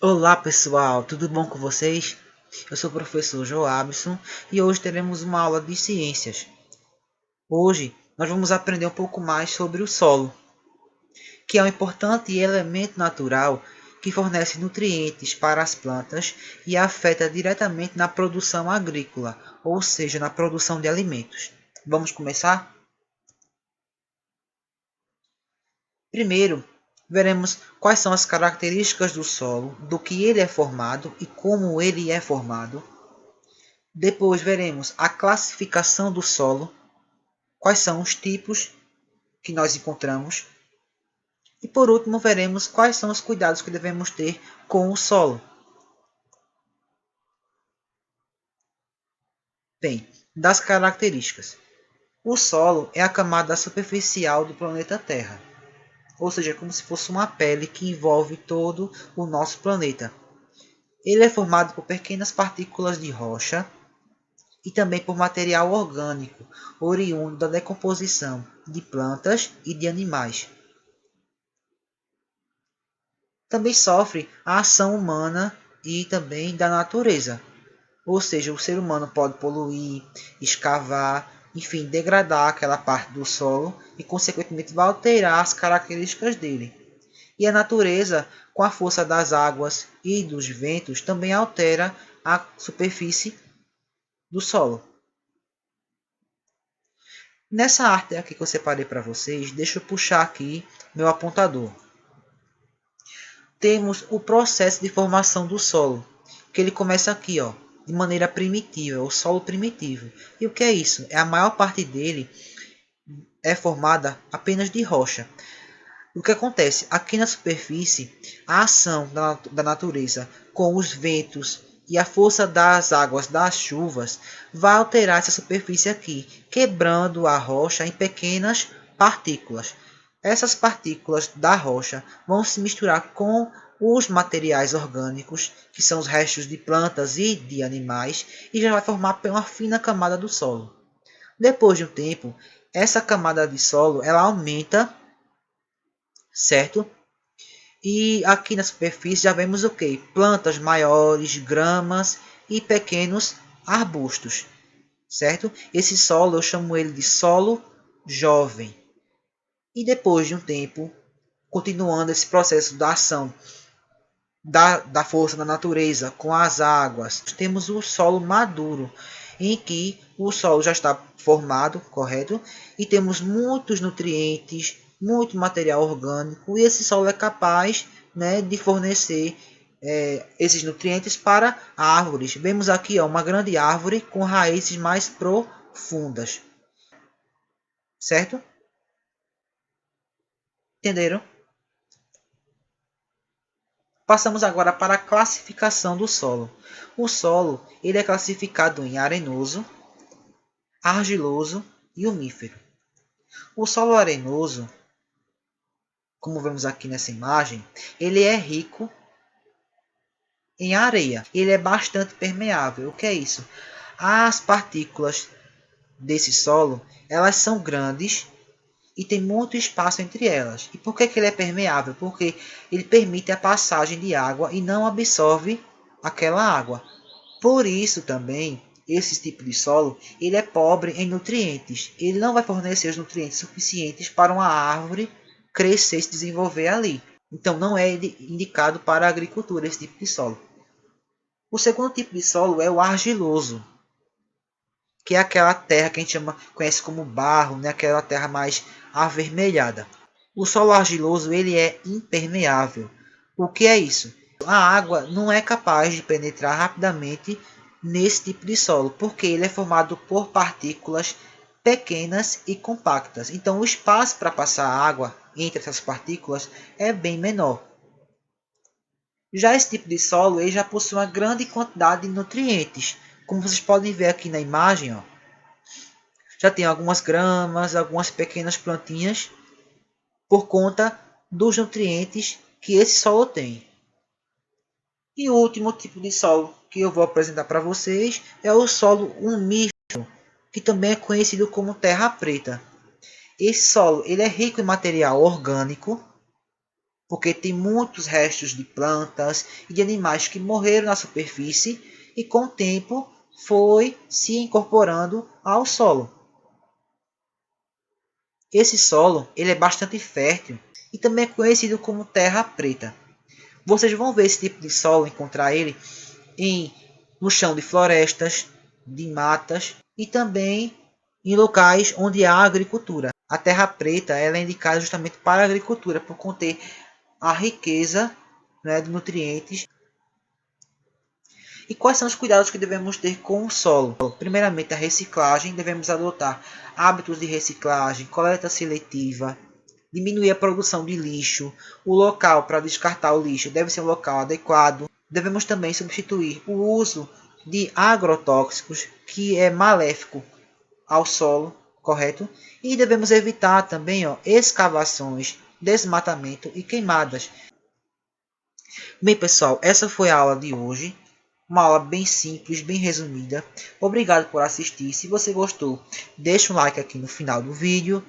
Olá pessoal, tudo bom com vocês? Eu sou o professor Joabson e hoje teremos uma aula de ciências. Hoje nós vamos aprender um pouco mais sobre o solo, que é um importante elemento natural que fornece nutrientes para as plantas e afeta diretamente na produção agrícola, ou seja, na produção de alimentos. Vamos começar? Primeiro, veremos quais são as características do solo, do que ele é formado e como ele é formado. Depois veremos a classificação do solo, quais são os tipos que nós encontramos. E por último veremos quais são os cuidados que devemos ter com o solo. Bem, das características. O solo é a camada superficial do planeta Terra, ou seja, é como se fosse uma pele que envolve todo o nosso planeta. Ele é formado por pequenas partículas de rocha e também por material orgânico, oriundo da decomposição de plantas e de animais. Também sofre a ação humana e também da natureza. Ou seja, o ser humano pode poluir, escavar, enfim, degradar aquela parte do solo e, consequentemente, vai alterar as características dele. E a natureza, com a força das águas e dos ventos, também altera a superfície do solo. Nessa arte aqui que eu separei para vocês, deixa eu puxar aqui meu apontador. Temos o processo de formação do solo, que ele começa aqui, ó, de maneira primitiva, o solo primitivo. E o que é isso? A maior parte dele é formada apenas de rocha. O que acontece? Aqui na superfície, a ação da natureza com os ventos e a força das águas das chuvas vai alterar essa superfície aqui, quebrando a rocha em pequenas partículas. Essas partículas da rocha vão se misturar com os materiais orgânicos, que são os restos de plantas e de animais, e já vai formar uma fina camada do solo. Depois de um tempo, essa camada de solo ela aumenta, certo? E aqui na superfície já vemos o que? Plantas maiores, gramas e pequenos arbustos, certo? Esse solo eu chamo ele de solo jovem. E depois de um tempo, continuando esse processo da ação da força da natureza com as águas, temos o solo maduro, em que o solo já está formado, correto? E temos muitos nutrientes, muito material orgânico, e esse solo é capaz, né, de fornecer esses nutrientes para árvores. Vemos aqui ó, uma grande árvore com raízes mais profundas, certo? Entenderam? Passamos agora para a classificação do solo. O solo ele é classificado em arenoso, argiloso e umífero. O solo arenoso, como vemos aqui nessa imagem, ele é rico em areia. Ele é bastante permeável. O que é isso? As partículas desse solo, elas são grandes e tem muito espaço entre elas. E por que ele é permeável? Porque ele permite a passagem de água e não absorve aquela água. Por isso também, esse tipo de solo ele é pobre em nutrientes. Ele não vai fornecer os nutrientes suficientes para uma árvore crescer e se desenvolver ali. Então não é indicado para a agricultura esse tipo de solo. O segundo tipo de solo é o argiloso, que é aquela terra que a gente conhece como barro, né? Aquela terra mais avermelhada. O solo argiloso ele é impermeável. O que é isso? A água não é capaz de penetrar rapidamente nesse tipo de solo, porque ele é formado por partículas pequenas e compactas. Então, o espaço para passar a água entre essas partículas é bem menor. Já esse tipo de solo ele já possui uma grande quantidade de nutrientes. Como vocês podem ver aqui na imagem, ó, já tem algumas gramas, algumas pequenas plantinhas, por conta dos nutrientes que esse solo tem. E o último tipo de solo que eu vou apresentar para vocês é o solo umífero, que também é conhecido como terra preta. Esse solo ele é rico em material orgânico, porque tem muitos restos de plantas e de animais que morreram na superfície e com o tempo foi se incorporando ao solo. Esse solo ele é bastante fértil e também é conhecido como terra preta. Vocês vão ver esse tipo de solo, encontrar ele no chão de florestas, de matas e também em locais onde há agricultura. A terra preta ela é indicada justamente para a agricultura, por conter a riqueza, né, de nutrientes. E quais são os cuidados que devemos ter com o solo? Primeiramente, a reciclagem. Devemos adotar hábitos de reciclagem, coleta seletiva, diminuir a produção de lixo. O local para descartar o lixo deve ser um local adequado. Devemos também substituir o uso de agrotóxicos, que é maléfico ao solo, correto? E devemos evitar também escavações, desmatamento e queimadas. Bem, pessoal, essa foi a aula de hoje. Uma aula bem simples, bem resumida. Obrigado por assistir. Se você gostou, deixa um like aqui no final do vídeo.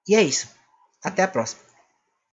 E é isso. Até a próxima.